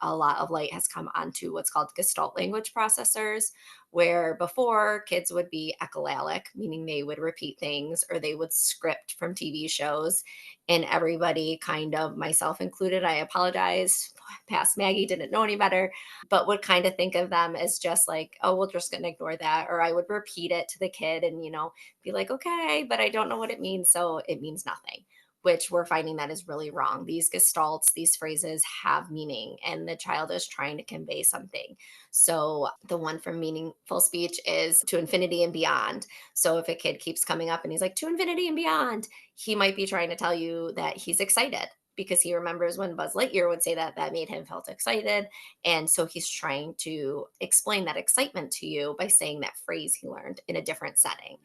a lot of light has come onto what's called Gestalt language processors, where before kids would be echolalic, meaning they would repeat things or they would script from TV shows. And everybody, kind of myself included, I apologize, past Maggie didn't know any better, but would kind of think of them as just like, oh, we're just going to ignore that. Or I would repeat it to the kid and, be like, okay, but I don't know what it means. So it means nothing, which we're finding that is really wrong. These gestalts, these phrases have meaning, and the child is trying to convey something. So the one from meaningful speech is to infinity and beyond. So if a kid keeps coming up and he's like, to infinity and beyond, he might be trying to tell you that he's excited because he remembers when Buzz Lightyear would say that, that made him felt excited. And so he's trying to explain that excitement to you by saying that phrase he learned in a different setting.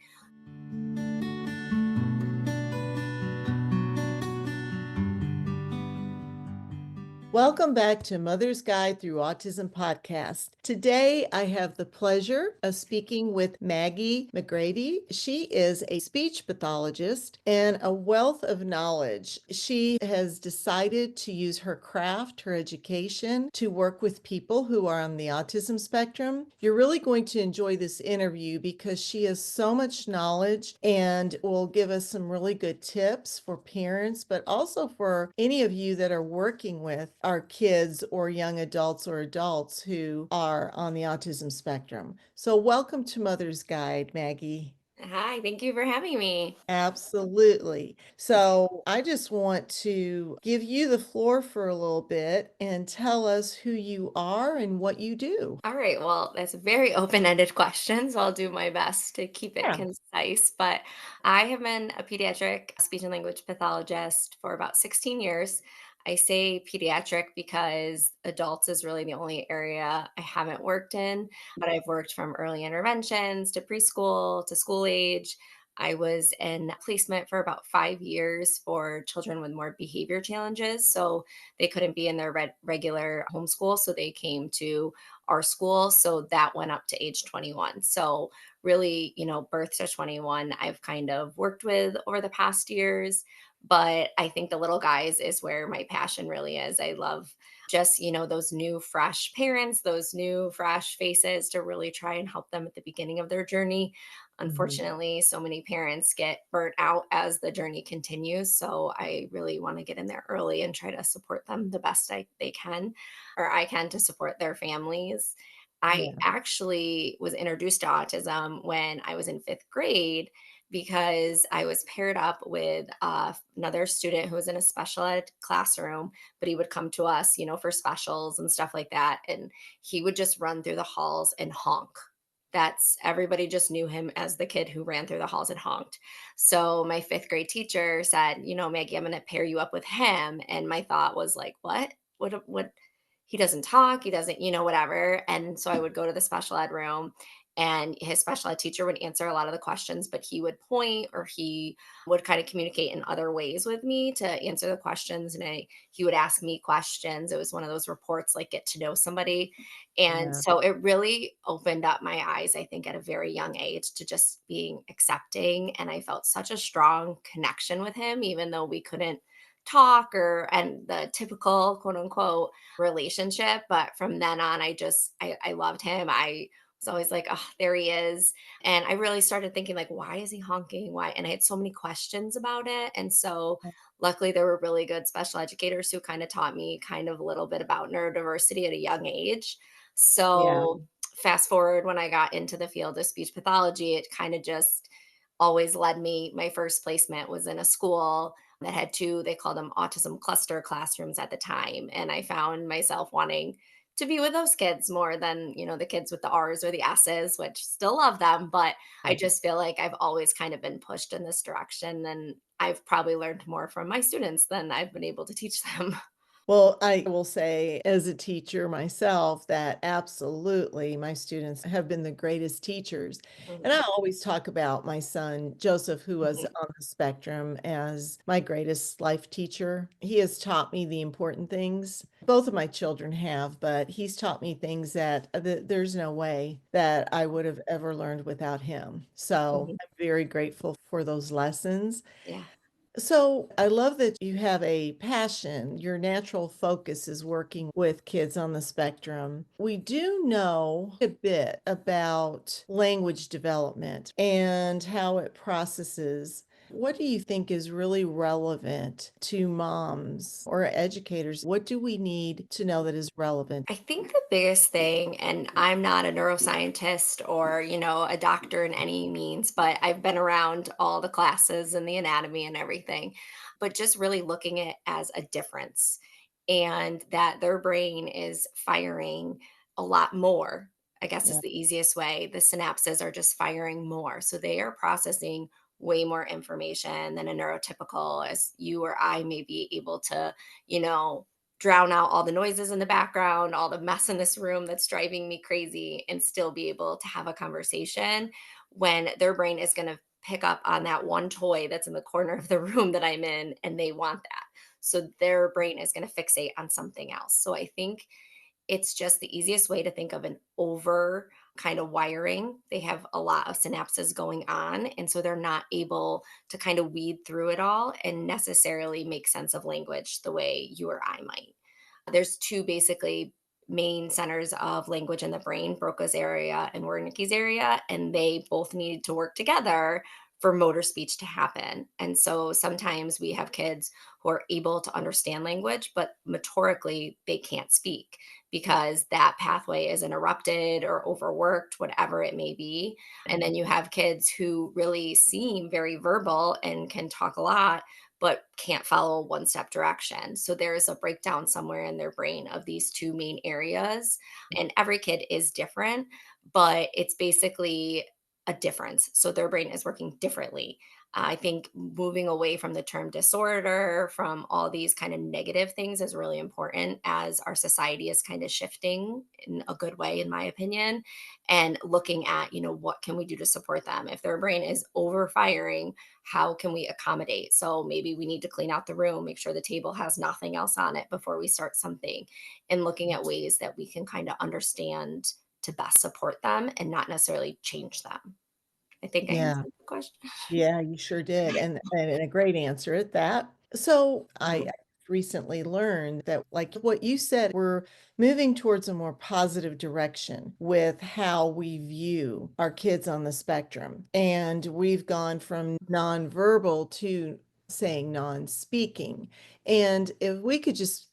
Welcome back to Mother's Guide Through Autism podcast. Today, I have the pleasure of speaking with Maggie McGarvie. She is a speech pathologist and a wealth of knowledge. She has decided to use her craft, her education, to work with people who are on the autism spectrum. You're really going to enjoy this interview because she has so much knowledge and will give us some really good tips for parents, but also for any of you that are working with our kids or young adults or adults who are on the autism spectrum. So welcome to Mother's Guide, Maggie. Hi, thank you for having me. Absolutely. So I just want to give you the floor for a little bit and tell us who you are and what you do. All right. Well, that's a very open-ended question, so I'll do my best to keep it Yeah. concise. But I have been a pediatric speech and language pathologist for about 16 years. I say pediatric because adults is really the only area I haven't worked in, but I've worked from early interventions to preschool to school age. I was in placement for about 5 years for children with more behavior challenges. So they couldn't be in their regular homeschool. So they came to our school. So that went up to age 21. So really, birth to 21, I've kind of worked with over the past years. But I think the little guys is where my passion really is. I love just, those new, fresh parents, those new, fresh faces to really try and help them at the beginning of their journey. Mhm. Unfortunately, so many parents get burnt out as the journey continues. So I really want to get in there early and try to support them the best they can, or I can, to support their families. I Yeah. actually was introduced to autism when I was in fifth grade because I was paired up with another student who was in a special ed classroom, but he would come to us, for specials and stuff like that. And he would just run through the halls and honk. That's everybody just knew him as the kid who ran through the halls and honked. So my fifth grade teacher said, Maggie, I'm going to pair you up with him. And my thought was like, what? What? He doesn't talk. He doesn't, whatever. And so I would go to the special ed room and his special ed teacher would answer a lot of the questions, but he would point or he would kind of communicate in other ways with me to answer the questions. And he would ask me questions. It was one of those reports like get to know somebody. And Yeah. so it really opened up my eyes, I think, at a very young age to just being accepting. And I felt such a strong connection with him, even though we couldn't talk or and the typical quote unquote relationship. But from then on, I loved him. I was always like, oh, there he is. And I really started thinking, like, why is he honking? Why? And I had so many questions about it. And so luckily there were really good special educators who kind of taught me kind of a little bit about neurodiversity at a young age. Yeah. So fast forward when I got into the field of speech pathology, it kind of just always led me. My first placement was in a school that had two, they called them autism cluster classrooms at the time. And I found myself wanting to be with those kids more than, the kids with the R's or the S's, which still love them. But I just feel like I've always kind of been pushed in this direction. And I've probably learned more from my students than I've been able to teach them. Well, I will say as a teacher myself that absolutely my students have been the greatest teachers. And I Mhm, always talk about my son, Joseph, who was mhm, on the spectrum, as my greatest life teacher. He has taught me the important things. Both of my children have, but he's taught me things that there's no way that I would have ever learned without him. So mhm. I'm very grateful for those lessons. Yeah. So I love that you have a passion. Your natural focus is working with kids on the spectrum. We do know a bit about language development and how it processes. What do you think is really relevant to moms or educators? What do we need to know that is relevant? I think the biggest thing, and I'm not a neuroscientist or, a doctor in any means, but I've been around all the classes and the anatomy and everything, but just really looking at as a difference and that their brain is firing a lot more. I guess is Yeah. the easiest way. The synapses are just firing more. So they are processing way more information than a neurotypical, as you or I may be able to, you know, drown out all the noises in the background, all the mess in this room that's driving me crazy, and still be able to have a conversation when their brain is going to pick up on that one toy that's in the corner of the room that I'm in and they want that. So their brain is going to fixate on something else. So I think it's just the easiest way to think of an over kind of wiring. They have a lot of synapses going on. And so they're not able to kind of weed through it all and necessarily make sense of language the way you or I might. There's two basically main centers of language in the brain, Broca's area and Wernicke's area, and they both need to work together for motor speech to happen. And so sometimes we have kids who are able to understand language, but motorically they can't speak because that pathway is interrupted or overworked, whatever it may be. And then you have kids who really seem very verbal and can talk a lot, but can't follow one step direction. So there's a breakdown somewhere in their brain of these two main areas. And every kid is different, but it's basically a difference. So their brain is working differently. I think moving away from the term disorder, from all these kind of negative things is really important as our society is kind of shifting in a good way, in my opinion, and looking at, what can we do to support them? If their brain is overfiring, how can we accommodate? So maybe we need to clean out the room, make sure the table has nothing else on it before we start something, and looking at ways that we can kind of understand to best support them and not necessarily change them. I think I Yeah. answered the question. Yeah, you sure did, and a great answer at that. So I recently learned that, like what you said, we're moving towards a more positive direction with how we view our kids on the spectrum. And we've gone from nonverbal to saying non-speaking. And if we could just,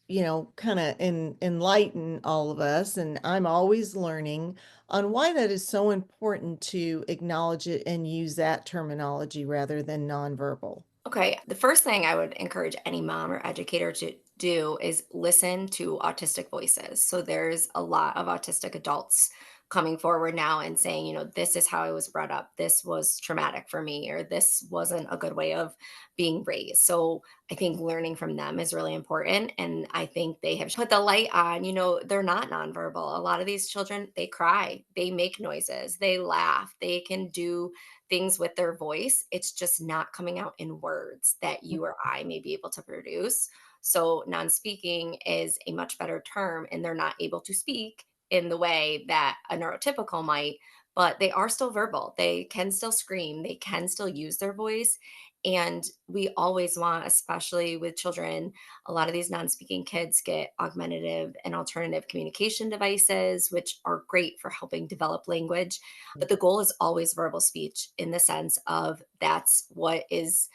kind of enlighten all of us, and I'm always learning on why that is so important to acknowledge it and use that terminology rather than nonverbal. Okay, the first thing I would encourage any mom or educator to do is listen to autistic voices. So there's a lot of autistic adults coming forward now and saying, this is how I was brought up. This was traumatic for me, or this wasn't a good way of being raised. So I think learning from them is really important. And I think they have put the light on, they're not nonverbal. A lot of these children, they cry, they make noises, they laugh, they can do things with their voice. It's just not coming out in words that you or I may be able to produce. So, non speaking is a much better term, and they're not able to speak in the way that a neurotypical might, but they are still verbal. They can still scream, they can still use their voice. And we always want, especially with children, a lot of these non speaking kids get augmentative and alternative communication devices, which are great for helping develop language, but the goal is always verbal speech in the sense of that's what is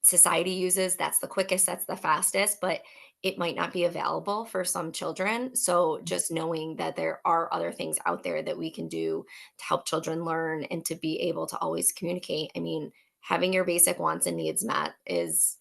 society uses, that's the quickest, that's the fastest, but it might not be available for some children. So just knowing that there are other things out there that we can do to help children learn and to be able to always communicate. I mean, having your basic wants and needs met is,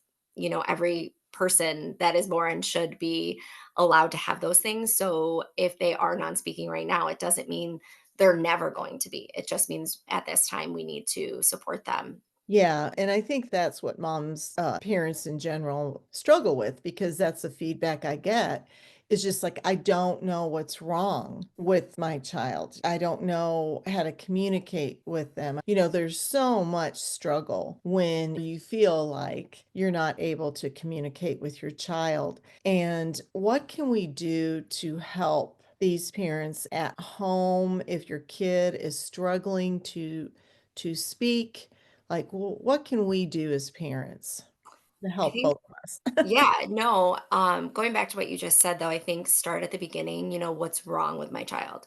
every person that is born should be allowed to have those things. So if they are non-speaking right now, it doesn't mean they're never going to be. It just means at this time we need to support them. Yeah, and I think that's what moms, parents in general struggle with because that's the feedback I get. It's just like, I don't know what's wrong with my child. I don't know how to communicate with them. There's so much struggle when you feel like you're not able to communicate with your child. And what can we do to help these parents at home if your kid is struggling to speak? Like, what can we do as parents? to I help think both of us. yeah, no, going back to what you just said, though, I think start at the beginning, what's wrong with my child?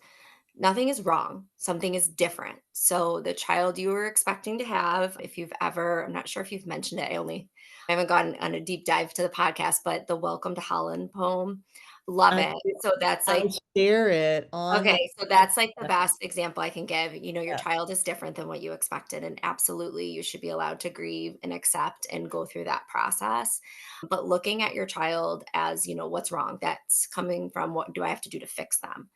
Nothing is wrong. Something is different. So the child you were expecting to have, if you've ever, I'm not sure if you've mentioned it. I haven't gone on a deep dive to the podcast, but the Welcome to Holland poem, love I it. So that's I like, share it on the okay, so that's like the podcast. best example I can give. Your Yeah, child is different than what you expected, and absolutely you should be allowed to grieve and accept and go through that process. But looking at your child as, what's wrong, that's coming from what do I have to do to fix them?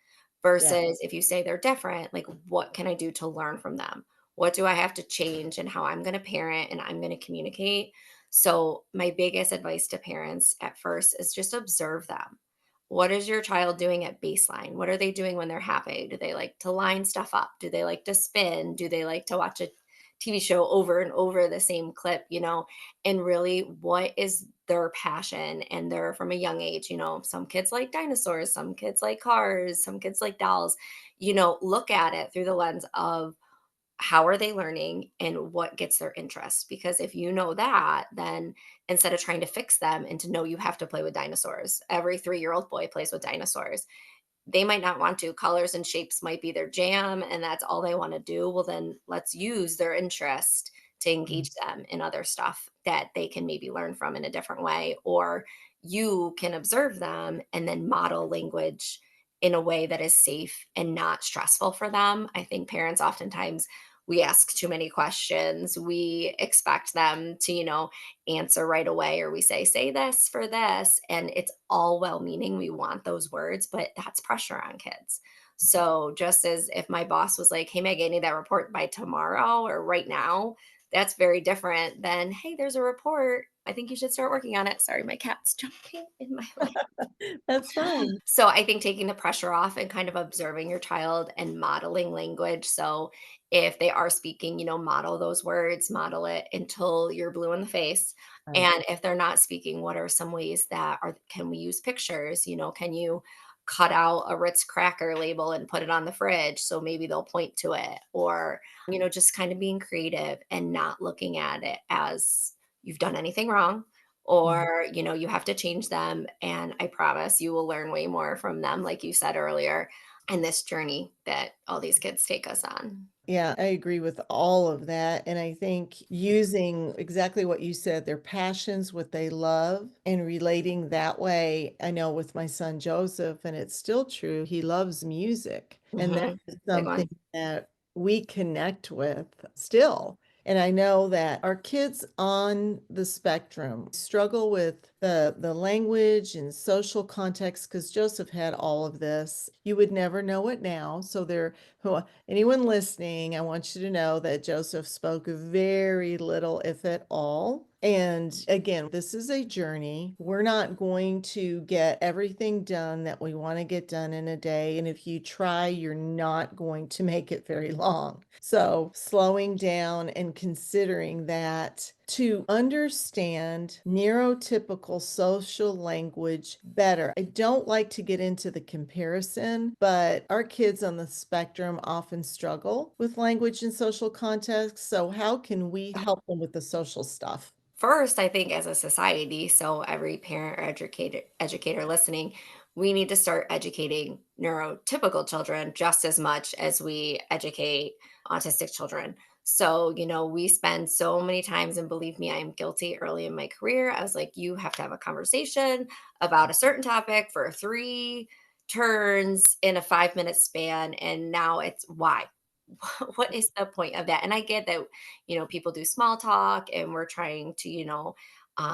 yeah, Versus if you say they're different, like what can I do to learn from them? What do I have to change and how I'm going to parent and I'm going to communicate? So, my biggest advice to parents at first is just observe them. What is your child doing at baseline? What are they doing when they're happy? Do they like to line stuff up? Do they like to spin? Do they like to watch a TV show over and over the same clip, And really, what is their passion? And they're from a young age, some kids like dinosaurs, some kids like cars, some kids like dolls. Look at it through the lens of how are they learning and what gets their interest, because if you know that, then instead of trying to fix them and to know you have to play with dinosaurs, every 3-year-old boy plays with dinosaurs, they might not want to. Colors and shapes might be their jam, and that's all they want to do. Well, then let's use their interest to mhm, engage them in other stuff that they can maybe learn from in a different way. Or you can observe them and then model language in a way that is safe and not stressful for them. I think parents oftentimes we ask too many questions. We expect them to, answer right away, or we say this for this, and it's all well meaning. We want those words, but that's pressure on kids. So just as if my boss was like, hey Maggie, I need that report by tomorrow or right now, that's very different than, hey, there's a report, I think you should start working on it. Sorry, my cat's jumping in my lap. that's fine. So I think taking the pressure off and kind of observing your child and modeling language. So if they are speaking, model those words, model it until you're blue in the face. Right. And if they're not speaking, what are some ways that are can we use pictures? Can you cut out a Ritz cracker label and put it on the fridge so maybe they'll point to it? Or, just kind of being creative and not looking at it as you've done anything wrong, Mhm. or you have to change them, and I promise you will learn way more from them, like you said earlier, and this journey that all these kids take us on. Yeah, I agree with all of that. And I think using exactly what you said, their passions, what they love, and relating that way. I know with my son Joseph, and it's still true, he loves music. And that Mhm. is Big one. something that we connect with still. And I know that our kids on the spectrum struggle with the language and social context because Joseph had all of this. You would never know it now. So there, anyone listening, I want you to know that Joseph spoke very little, if at all. And again, this is a journey. We're not going to get everything done that we want to get done in a day. And if you try, you're not going to make it very long. So, slowing down and considering that to understand neurotypical social language better. I don't like to get into the comparison, but our kids on the spectrum often struggle with language and social context. So, how can we help them with the social stuff? First, I think as a society, so every parent or educator listening, we need to start educating neurotypical children just as much as we educate autistic children. So, we spend so many times, and believe me, I am guilty early in my career. I was like, you have to have a conversation about a certain topic for 3 turns in a 5-minute span. And now it's why? What is the point of that? And I get that, people do small talk and we're trying to,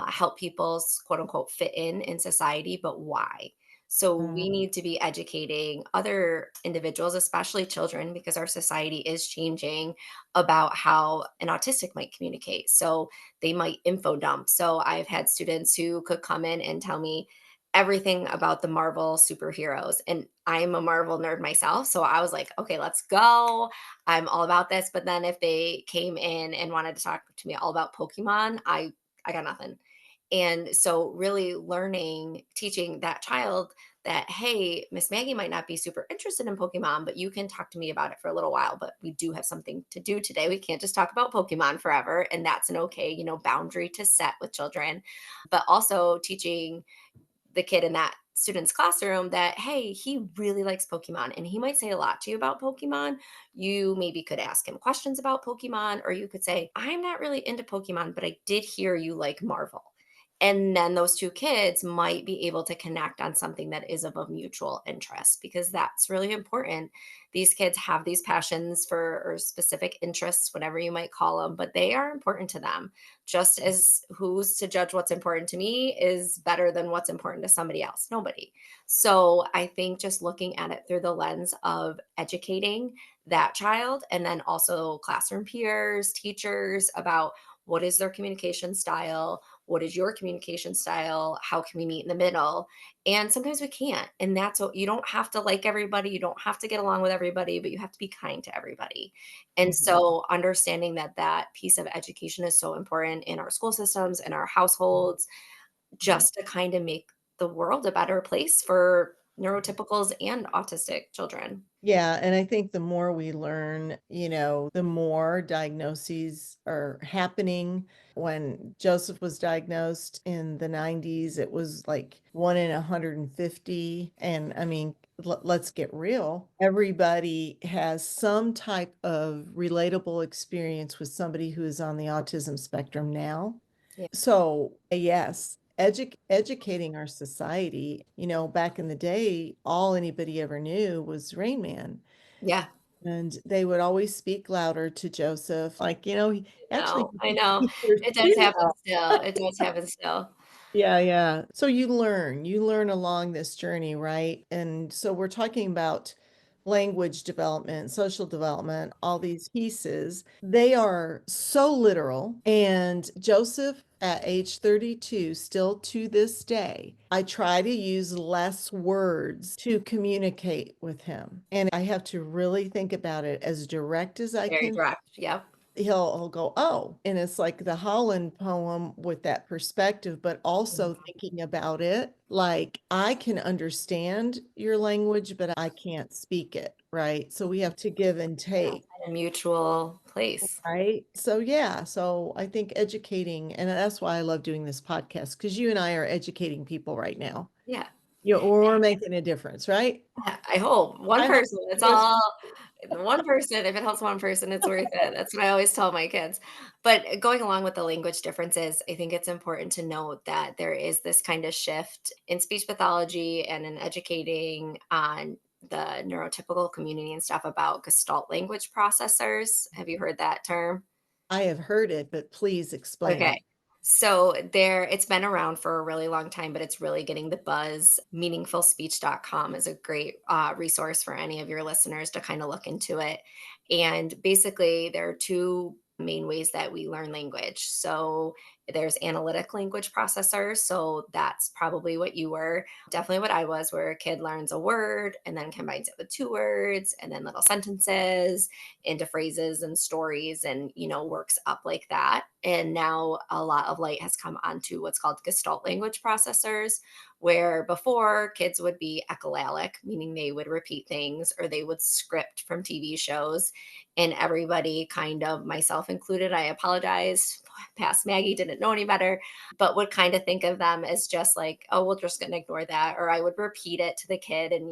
help people quote unquote fit in society, but why? So Mm, we need to be educating other individuals, especially children, because our society is changing about how an autistic might communicate. So they might info dump. So I've had students who could come in and tell me everything about the Marvel superheroes. And I'm a Marvel nerd myself. So I was like, okay, let's go. I'm all about this. But then if they came in and wanted to talk to me all about Pokemon, I got nothing. And so really learning, teaching that child that, hey, Miss Maggie might not be super interested in Pokemon, but you can talk to me about it for a little while. But we do have something to do today. We can't just talk about Pokemon forever. And that's an okay, boundary to set with children. But also teaching the kid in that student's classroom that, hey, he really likes Pokemon and he might say a lot to you about Pokemon. You maybe could ask him questions about Pokemon, or you could say, I'm not really into Pokemon, but I did hear you like Marvel. And then those two kids might be able to connect on something that is of a mutual interest because that's really important. These kids have these passions for or specific interests, whatever you might call them, but they are important to them. Just as who's to judge what's important to me is better than what's important to somebody else? Nobody. So I think just looking at it through the lens of educating that child and then also classroom peers, teachers about what is their communication style, what is your communication style, how can we meet in the middle, and sometimes we can't, and that's what you don't have to like everybody, you don't have to get along with everybody, but you have to be kind to everybody. And Mhm. so understanding that that piece of education is so important in our school systems and our households, Yeah. just to kind of make the world a better place for neurotypicals and autistic children. Yeah, and I think the more we learn, the more diagnoses are happening. When Joseph was diagnosed in the 90s, it was like 1 in 150. And I mean, let's get real. Everybody has some type of relatable experience with somebody who is on the autism spectrum now. Yeah. So, yes, educating our society, back in the day, all anybody ever knew was Rain Man. Yeah. And they would always speak louder to Joseph. Like, he actually No, I know. he could It does hear. happen still. It does happen still. Yeah, yeah. So you learn along this journey, right? And so we're talking about language development, social development, all these pieces. They are so literal. And Joseph, at age 32, still to this day, I try to use less words to communicate with him. And I have to really think about it as direct as I Very can. direct. Yep. He'll go, oh, and it's like the Holland poem with that perspective, but also Mhm. thinking about it like I can understand your language, but I can't speak it, right? So we have to give and Yeah, take, a mutual place. right? So yeah, so I think educating, and that's why I love doing this podcast, because you and I are educating people right now. Yeah. Or we're making a difference, right? Yeah, I hope. One I hope person, it's yours. all one person, if it helps one person, it's worth it. That's what I always tell my kids. But going along with the language differences, I think it's important to note that there is this kind of shift in speech pathology and in educating on the neurotypical community and stuff about Gestalt language processors. Have you heard that term? I have heard it, but please explain Okay. it. So it's been around for a really long time, but it's really getting the buzz. Meaningfulspeech.com is a great resource for any of your listeners to kind of look into it. And basically, there are two main ways that we learn language. So there's analytic language processors. So that's probably what you were, definitely what I was, where a kid learns a word and then combines it with two words and then little sentences into phrases and stories and works up like that. And now a lot of light has come onto what's called Gestalt language processors, where before kids would be echolalic, meaning they would repeat things or they would script from TV shows, and everybody, kind of myself included, I apologize, past Maggie, didn't know any better, but would kind of think of them as just like, oh, we're just going to ignore that. Or I would repeat it to the kid and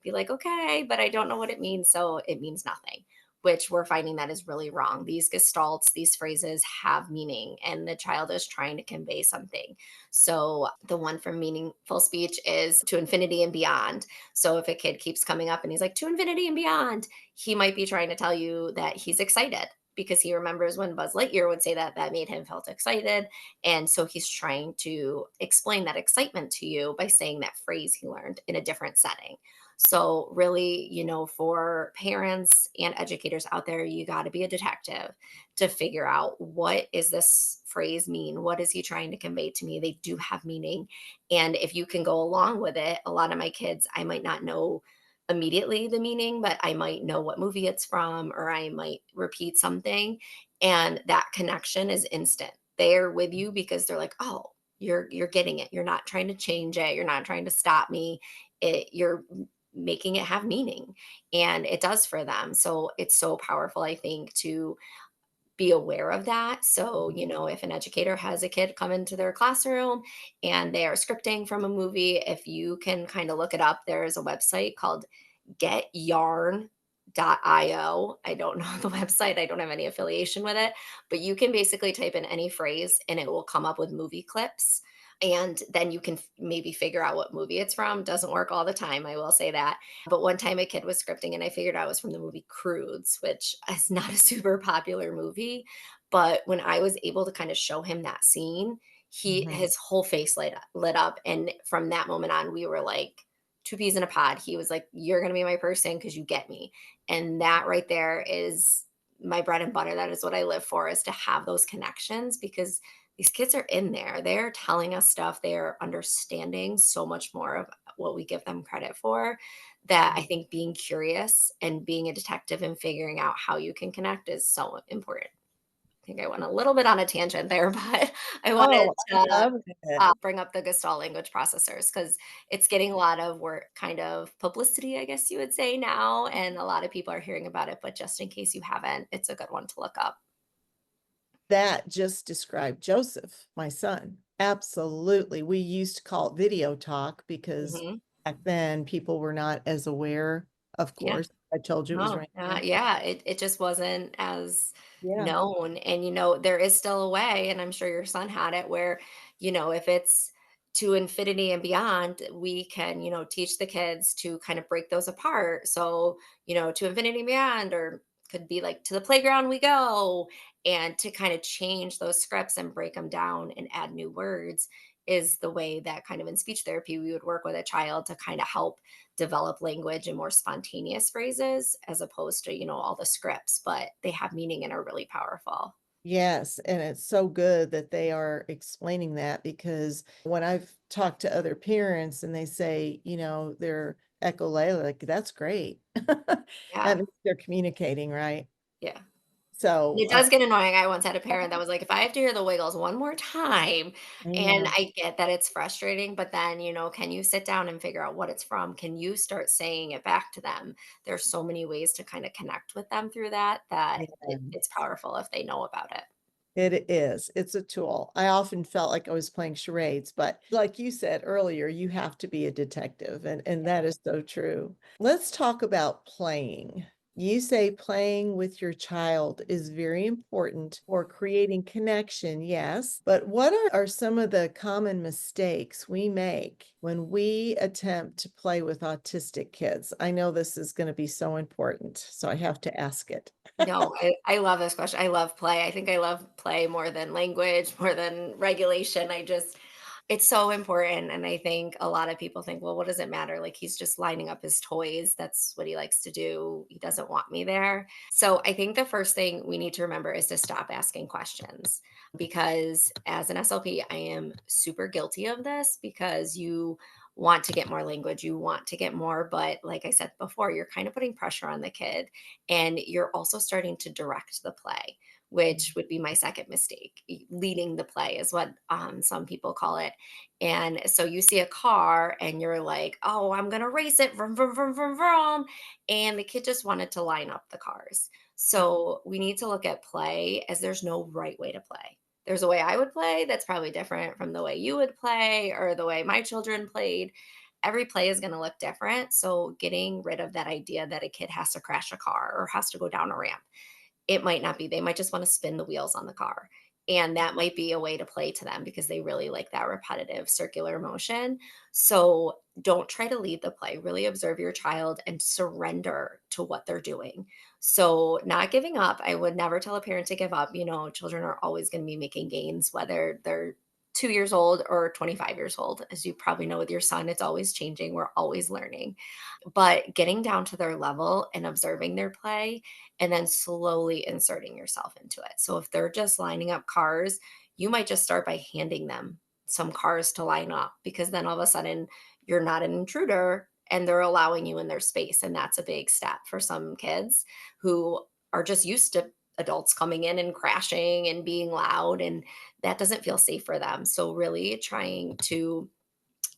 be like, okay, but I don't know what it means, so it means nothing, which we're finding that is really wrong. These gestalts, these phrases have meaning, and the child is trying to convey something. So, the one from meaningful speech is to infinity and beyond. So, if a kid keeps coming up and he's like, to infinity and beyond, he might be trying to tell you that he's excited because he remembers when Buzz Lightyear would say that, that made him felt excited. And so he's trying to explain that excitement to you by saying that phrase he learned in a different setting. So, really, for parents and educators out there, you got to be a detective to figure out, what is this phrase mean? What is he trying to convey to me? They do have meaning. And if you can go along with it, a lot of my kids, I might not know immediately the meaning, but I might know what movie it's from, or I might repeat something. And that connection is instant. They're with you because they're like, oh, you're getting it. You're not trying to change it. You're not trying to stop me. you're making it have meaning, and it does for them. So it's so powerful, I think, to be aware of that. So, if an educator has a kid come into their classroom and they are scripting from a movie, if you can kind of look it up, there is a website called getyarn.io. I don't know the website, I don't have any affiliation with it, but you can basically type in any phrase and it will come up with movie clips. And then you can maybe figure out what movie it's from. Doesn't work all the time, I will say that. But one time a kid was scripting and I figured out it was from the movie Crudes, which is not a super popular movie. But when I was able to kind of show him that scene, Mhm. his whole face lit up. And from that moment on, we were like two peas in a pod. He was like, "You're gonna be my person because you get me." And that right there is my bread and butter. That is what I live for, is to have those connections, because these kids are in there. They're telling us stuff. They're understanding so much more of what we give them credit for, that I think being curious and being a detective and figuring out how you can connect is so important. I think I went a little bit on a tangent there, but I wanted Oh, I to love it. bring up the Gestalt language processors because it's getting a lot of work, kind of publicity, I guess you would say now, and a lot of people are hearing about it. But just in case you haven't, it's a good one to look up. That just described Joseph, my son. Absolutely. We used to call it video talk because Hmm. back then people were not as aware, of Yeah. course. I told you it was No, raining. yeah, it just wasn't as Yeah. known, and, there is still a way, and I'm sure your son had it, where, if it's to infinity and beyond, we can, teach the kids to kind of break those apart. So, to infinity and beyond, or could be like, "To the playground we go," and to kind of change those scripts and break them down and add new words is the way that kind of in speech therapy, we would work with a child to kind of help develop language and more spontaneous phrases, as opposed to, all the scripts, but they have meaning and are really powerful. Yes, and it's so good that they are explaining that because when I've talked to other parents and they say, they're echolalic, like, that's great. That Yeah. means they're communicating, right? Yeah. So, It does get annoying. I once had a parent that was like, "If I have to hear the Wiggles one more time," I and know. I get that it's frustrating, but then, can you sit down and figure out what it's from? Can you start saying it back to them? There's so many ways to kind of connect with them through that, it's powerful if they know about it. It is. It's a tool. I often felt like I was playing charades, but like you said earlier, you have to be a detective, and that is so true. Let's talk about playing. You say playing with your child is very important for creating connection, yes. But what are some of the common mistakes we make when we attempt to play with autistic kids? I know this is going to be so important, so I have to ask it. No, I love this question. I love play. I think I love play more than language, more than regulation. It's so important. And I think a lot of people think, well, what does it matter? Like, he's just lining up his toys. That's what he likes to do. He doesn't want me there. So I think the first thing we need to remember is to stop asking questions, because as an SLP, I am super guilty of this, because you want to get more language, you want to get more. But like I said before, you're kind of putting pressure on the kid, and you're also starting to direct the play, which would be my second mistake. Leading the play is what some people call it. And so you see a car and you're like, "Oh, I'm going to race it. Vroom, vroom, vroom, vroom, vroom." And the kid just wanted to line up the cars. So we need to look at play as there's no right way to play. There's a way I would play that's probably different from the way you would play or the way my children played. Every play is going to look different. So getting rid of that idea that a kid has to crash a car or has to go down a ramp, it might not be. They might just wanna spin the wheels on the car, and that might be a way to play to them because they really like that repetitive circular motion. So, don't try to lead the play. Really observe your child and surrender to what they're doing. So, not giving up. I would never tell a parent to give up. Children are always gonna be making gains, whether they're 2 years old or 25 years old. As you probably know with your son, it's always changing. We're always learning. But getting down to their level and observing their play, and then slowly inserting yourself into it. So if they're just lining up cars, you might just start by handing them some cars to line up, because then all of a sudden you're not an intruder and they're allowing you in their space. And that's a big step for some kids who are just used to adults coming in and crashing and being loud, and that doesn't feel safe for them. So really trying to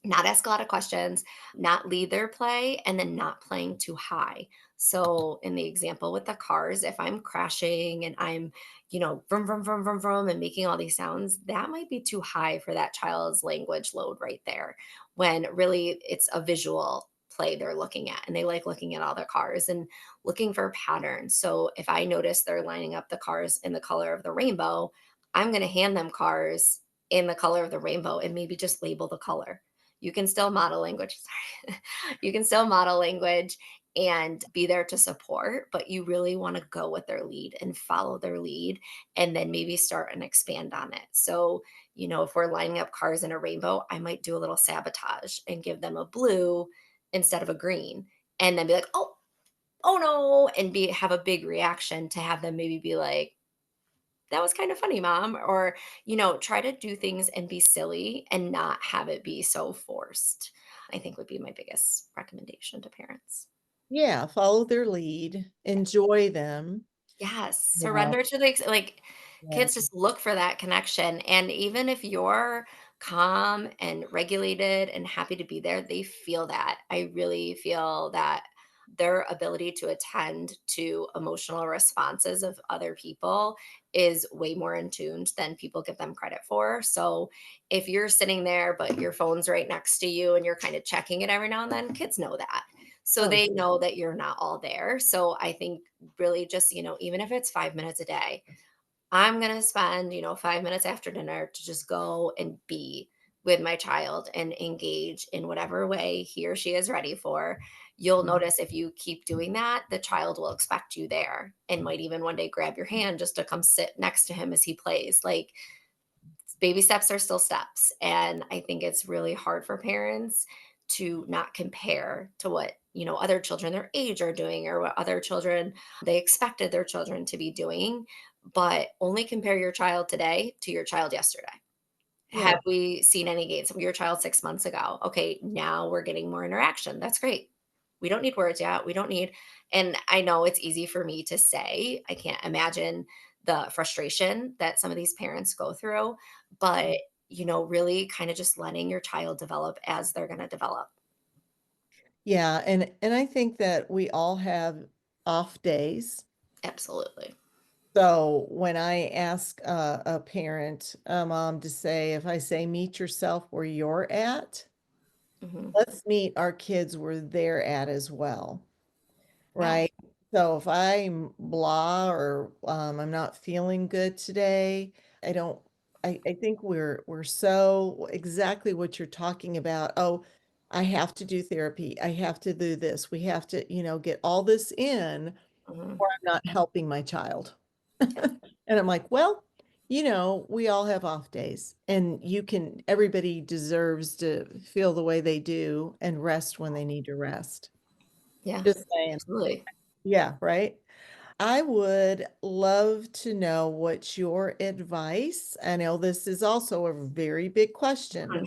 Not ask a lot of questions, not lead their play, and then not playing too high. So, in the example with the cars, if I'm crashing and I'm, vroom, vroom, vroom, vroom, vroom, and making all these sounds, that might be too high for that child's language load right there. When really it's a visual play they're looking at, and they like looking at all the cars and looking for patterns. So, if I notice they're lining up the cars in the color of the rainbow, I'm going to hand them cars in the color of the rainbow and maybe just label the color. You can still model language. Sorry. You can still model language and be there to support, but you really want to go with their lead and follow their lead and then maybe start and expand on it. So, if we're lining up cars in a rainbow, I might do a little sabotage and give them a blue instead of a green and then be like, oh no, and be have a big reaction to have them maybe be like, that was kind of funny, mom. Or, try to do things and be silly and not have it be so forced, I think would be my biggest recommendation to parents. Yeah, follow their lead, enjoy them, Yes, you know? surrender to the like, Yeah. kids just look for that connection, and even if you're calm and regulated and happy to be there, they feel that. I really feel that their ability to attend to emotional responses of other people is way more in tuned than people give them credit for. So, if you're sitting there, but your phone's right next to you and you're kind of checking it every now and then, kids know that. So Oh, they know that you're not all there. So I think really just, even if it's 5 minutes a day, I'm going to spend, 5 minutes after dinner to just go and be with my child and engage in whatever way he or she is ready for. You'll notice if you keep doing that, the child will expect you there and might even one day grab your hand just to come sit next to him as he plays. Like, baby steps are still steps. And I think it's really hard for parents to not compare to what, other children their age are doing or what other children they expected their children to be doing, but only compare your child today to your child yesterday. yeah. Have we seen any gains? Your child 6 months ago. Okay, now we're getting more interaction. That's great. We don't need words yet. We don't need, and I know it's easy for me to say. I can't imagine the frustration that some of these parents go through, but really kind of just letting your child develop as they're going to develop. Yeah, and I think that we all have off days. Absolutely. So when I ask a parent, a mom to say, if I say, meet yourself where you're at, Hmm. let's meet our kids where they're at as well, Yeah. right? So if I'm blah or I'm not feeling good today, I don't, I think we're so exactly what you're talking about. Oh, I have to do therapy. I have to do this. We have to, get all this in, Hmm. or I'm not helping my child. Yeah. And I'm like, well, we all have off days, and everybody deserves to feel the way they do and rest when they need to rest. Yeah. Just saying. Absolutely. Yeah, right. I would love to know what's your advice. I know this is also a very big I question. know.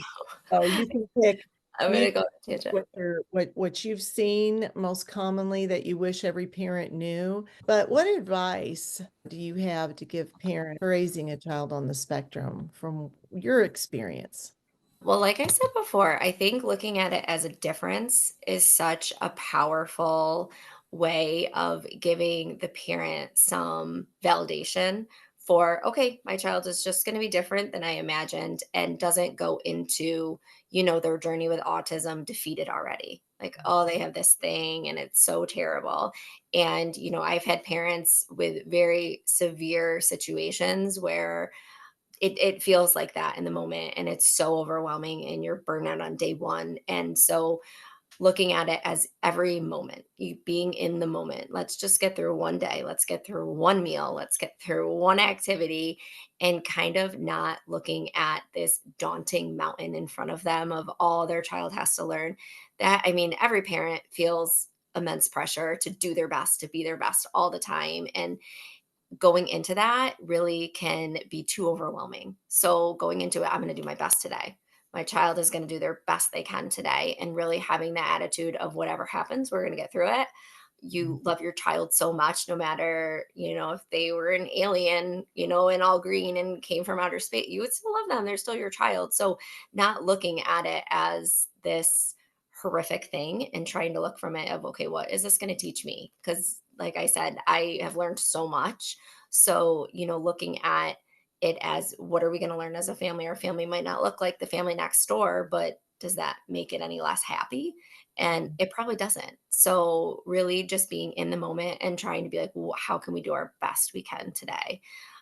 So you can pick, I'm you gonna can go on a tangent. what you've seen most commonly that you wish every parent knew. But what advice do you have to give parents for raising a child on the spectrum from your experience? Well, like I said before, I think looking at it as a difference is such a powerful way of giving the parent some validation for, okay, my child is just going to be different than I imagined and doesn't go into, their journey with autism defeated already. Like, oh, they have this thing and it's so terrible. And, I've had parents with very severe situations where it feels like that in the moment and it's so overwhelming and you're burned out on day one. And so looking at it as every moment, you being in the moment. Let's just get through one day. Let's get through one meal. Let's get through one activity and kind of not looking at this daunting mountain in front of them of all their child has to learn. That, I mean, every parent feels immense pressure to do their best, to be their best all the time. And going into that really can be too overwhelming. So going into it, I'm going to do my best today. My child is going to do their best they can today and really having the attitude of whatever happens, we're going to get through it. you love your child so much, no matter, if they were an alien, and all green and came from outer space, you would still love them. They're still your child. So not looking at it as this horrific thing and trying to look from it of, okay, what is this going to teach me? Because like I said, I have learned so much. So, looking at it as, what are we going to learn as a family? Our family might not look like the family next door, but does that make it any less happy? And it probably doesn't. So, really just being in the moment and trying to be like, well, how can we do our best we can today?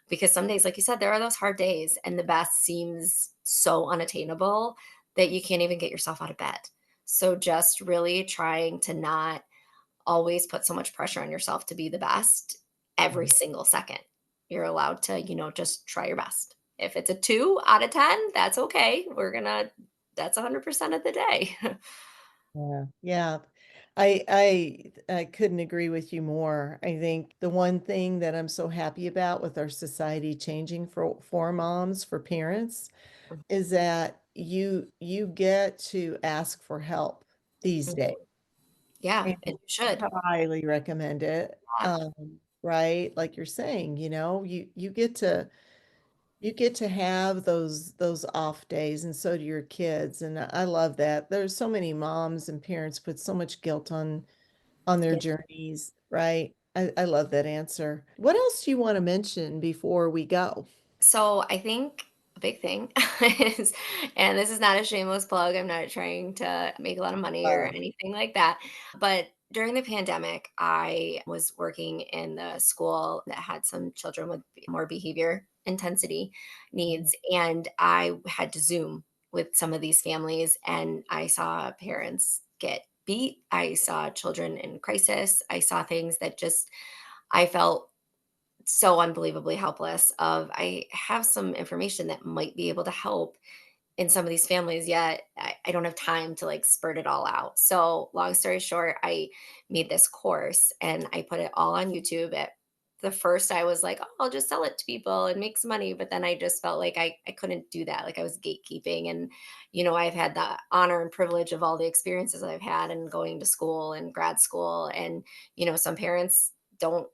Because some days, like you said, there are those hard days, and the best seems so unattainable that you can't even get yourself out of bed. So, just really trying to not always put so much pressure on yourself to be the best every single second. You're allowed to, just try your best. If it's a 2 out of 10, that's okay. That's 100% of the day. Yeah. Yeah. I couldn't agree with you more. I think the one thing that I'm so happy about with our society changing for moms, for parents, is that you get to ask for help these days. Mhm. Yeah, And and you should. I highly recommend it. Yeah. Right? Like you're saying, you get to have those off days, and so do your kids, and I love that. There's so many moms and parents put so much guilt on their Yeah. journeys, right? I love that answer. What else do you want to mention before we go? So I think a big thing is, and this is not a shameless plug, I'm not trying to make a lot of money or Oh, anything like that. But during the pandemic, I was working in the school that had some children with more behavior intensity mhm. needs. And I had to Zoom with some of these families, and I saw parents get beat. I saw children in crisis. I saw things that just, I felt so unbelievably helpless of, I have some information that might be able to help in some of these families, yet I don't have time to like spurt it all out. So long story short, I made this course and I put it all on YouTube. At the first I was like, oh, I'll just sell it to people and make some money. But then I just felt like I couldn't do that. Like I was gatekeeping. And, I've had the honor and privilege of all the experiences I've had and going to school and grad school. And, some parents don't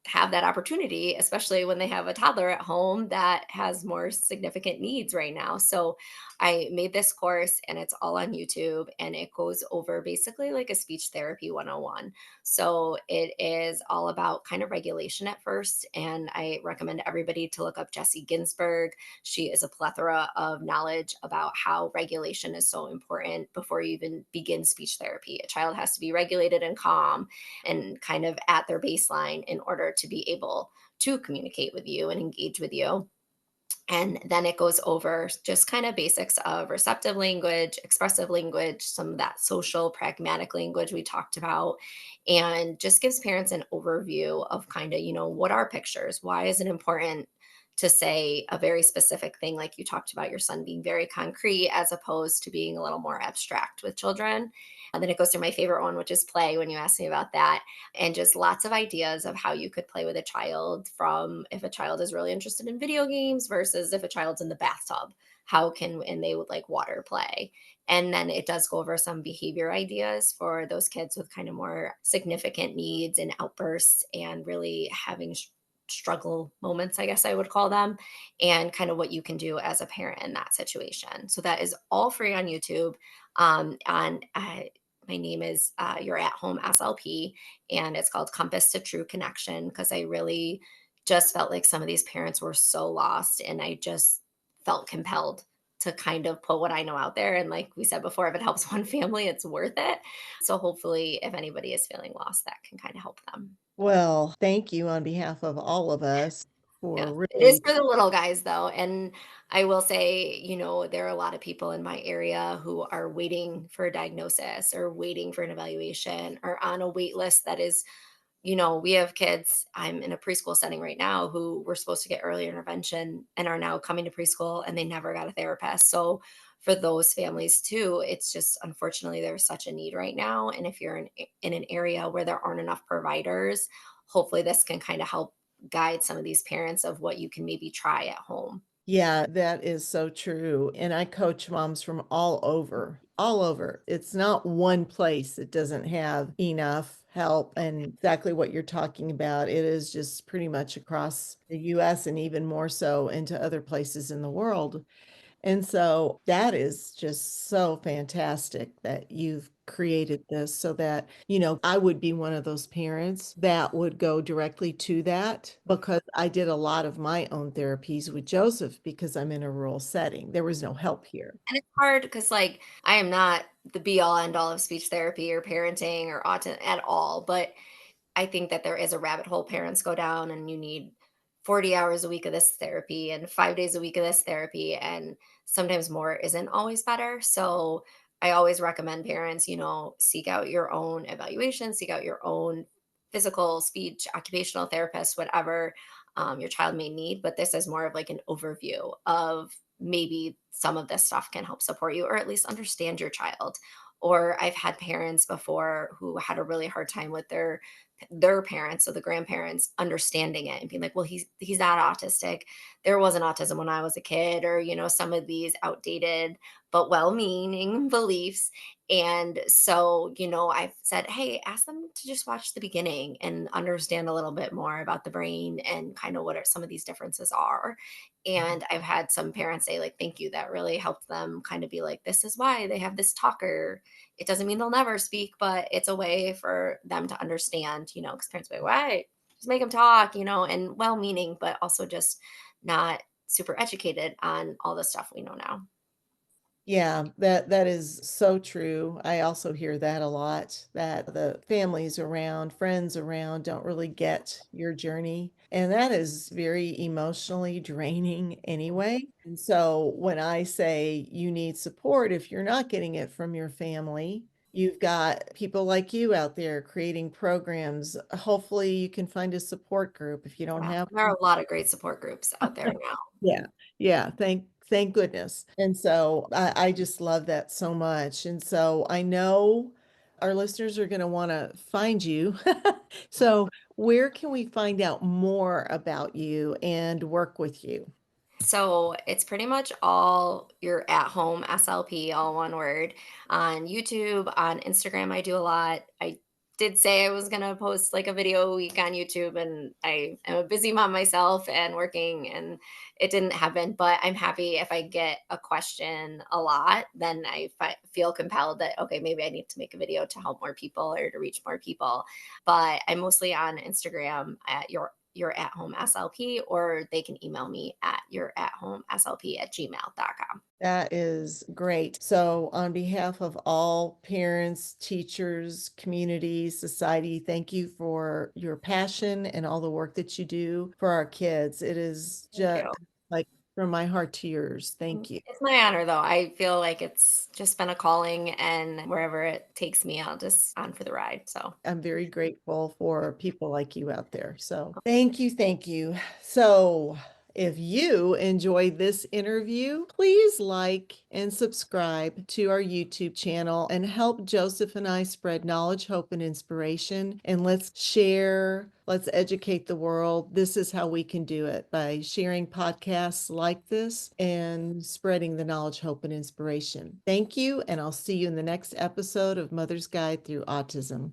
have that opportunity, especially when they have a toddler at home that has more significant needs right now. So I made this course and it's all on YouTube, and it goes over basically like a speech therapy 101. So it is all about kind of regulation at first. And I recommend everybody to look up Jessie Ginsburg. She is a plethora of knowledge about how regulation is so important before you even begin speech therapy. A child has to be regulated and calm and kind of at their baseline in order to be able to communicate with you and engage with you. And then it goes over just kind of basics of receptive language, expressive language, some of that social, pragmatic language we talked about, and just gives parents an overview of kind of, what are pictures? Why is it important to say a very specific thing, like you talked about your son being very concrete as opposed to being a little more abstract with children? And then it goes through my favorite one, which is play, when you asked me about that, and just lots of ideas of how you could play with a child, from if a child is really interested in video games versus if a child's in the bathtub, how can, and they would like water play. And then it does go over some behavior ideas for those kids with kind of more significant needs and outbursts and really having struggle moments, I guess I would call them, and kind of what you can do as a parent in that situation. So that is all free on YouTube. On My name is Your At Home SLP, and it's called Compass to True Connection, because I really just felt like some of these parents were so lost, and I just felt compelled to kind of put what I know out there. And like we said before, if it helps one family, it's worth it. So hopefully, if anybody is feeling lost, that can kind of help them. Well, thank you on behalf of all of us Yeah, for it is really. for the little guys though, and I will say, there are a lot of people in my area who are waiting for a diagnosis or waiting for an evaluation or on a wait list that is, we have kids. I'm in a preschool setting right now who were supposed to get early intervention and are now coming to preschool and they never got a therapist. So for those families too, it's just, unfortunately, there's such a need right now. And if you're in an area where there aren't enough providers, hopefully this can kind of help guide some of these parents of what you can maybe try at home. Yeah, that is so true, and I coach moms from all over all over. It's not one place that doesn't have enough help and exactly what you're talking about. It is just pretty much across the US and even more so into other places in the world. And so that is just so fantastic that you've created this so that, I would be one of those parents that would go directly to that because I did a lot of my own therapies with Joseph because I'm in a rural setting. There was no help here. And it's hard because, like, I am not the be all end all of speech therapy or parenting or autism at all, but I think that there is a rabbit hole parents go down, and you need 40 hours a week of this therapy and 5 days a week of this therapy, and sometimes more isn't always better. So I always recommend parents, seek out your own evaluation, seek out your own physical, speech, occupational therapist, whatever your child may need. But this is more of like an overview of maybe some of this stuff can help support you or at least understand your child. Or I've had parents before who had a really hard time with their parents, so the grandparents, understanding it and being like, well, he's not autistic. There wasn't autism when I was a kid, or some of these outdated but well-meaning beliefs. And so, I've said, hey, ask them to just watch the beginning and understand a little bit more about the brain and kind of what some of these differences are. And I've had some parents say, like, thank you. That really helped them kind of be like, this is why they have this talker. It doesn't mean they'll never speak, but it's a way for them to understand, because parents be like, why? Just make them talk, and well meaning, but also just not super educated on all the stuff we know now. Yeah, that is so true. I also hear that a lot, that the families around, friends around don't really get your journey. And that is very emotionally draining anyway. And so when I say you need support, if you're not getting it from your family, you've got people like you out there creating programs. Hopefully you can find a support group if you don't Yeah. have. There are a lot of great support groups out there now. Yeah, yeah, thank goodness. And so I just love that so much. And so I know our listeners are going to want to find you. So where can we find out more about you and work with you? So it's pretty much all your at home SLP, all one word, on YouTube, on Instagram. I do a lot. I did say I was going to post like a video a week on YouTube, and I am a busy mom myself and working, and it didn't happen. But I'm happy if I get a question a lot, then I feel compelled that, okay, maybe I need to make a video to help more people or to reach more people. But I'm mostly on Instagram at your at home SLP, or they can email me at your at home SLP at gmail.com. That is great. So, on behalf of all parents, teachers, community, society, thank you for your passion and all the work that you do for our kids. It is Thank just you. like from my heart to yours. Thank you. It's my honor, though. I feel like it's just been a calling, and wherever it takes me, I'll just on for the ride. So, I'm very grateful for people like you out there. So thank you. Thank you. So if you enjoyed this interview, please like and subscribe to our YouTube channel and help Joseph and I spread knowledge, hope, and inspiration. And let's share, let's educate the world. This is how we can do it, by sharing podcasts like this and spreading the knowledge, hope, and inspiration. Thank you. And I'll see you in the next episode of Mother's Guide Through Autism.